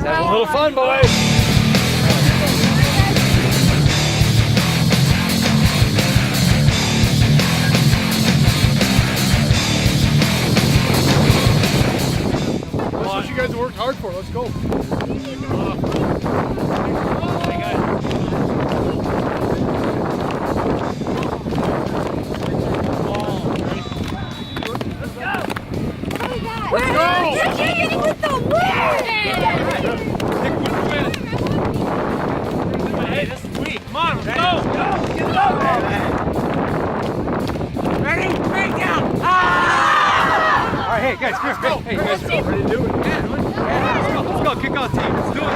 Have a little fun, boys. That's what you guys have worked hard for. Let's go. Hey, guys. Let's go! You're getting with the wind! Hey, this is sweet. Come on, let's go. Ready? Break down! Ah! All right, hey, guys, come here. Hey, you guys, ready to do it? Yeah, let's go. Kick off team. Let's do it.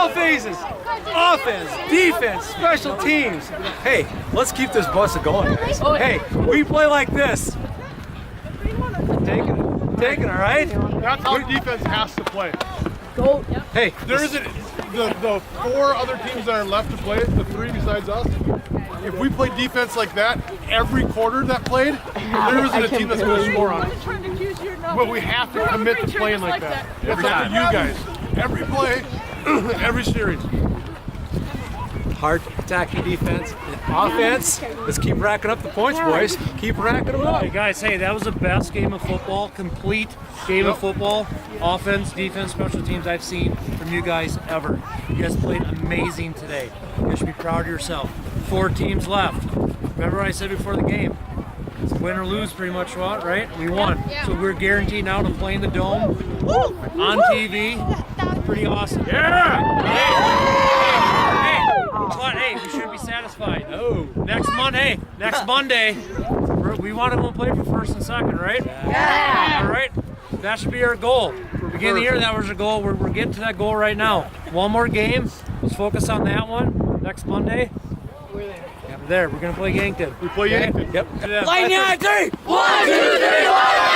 All phases. Offense, defense, special teams. Hey, let's keep this bus going, guys. Hey, we play like this. Taking it, all right? That's how defense has to play. Hey, There isn't the 4 other teams that are left to play, the 3 besides us. If we play defense like that every quarter that played, there isn't a team that's going to score on us. But we have to commit to playing like that. It's up to you guys. Every play, every series. hard attacking defense and offense. Let's keep racking up the points, boys. Keep racking them up. Hey guys, hey, that was the best game of football, complete game of football, offense, defense, special teams I've seen from you guys ever. You guys played amazing today. You guys should be proud of yourself. 4 teams left. Remember what I said before the game? It's win or lose pretty much, right? We won. So we're guaranteed now to play in the Dome on TV. Pretty awesome. Yeah! But hey, we shouldn't be satisfied. Oh, next Monday, we want to go play for first and second, right? Yeah. All right. That should be our goal. Beginning of the year, that was our goal. We're getting to that goal right now. One more game. Let's focus on that one. Next Monday. Yeah, we're there. We're gonna play Yankton. We play Yankton. Yep. Lightning on 3. 1, 2, 3, 1.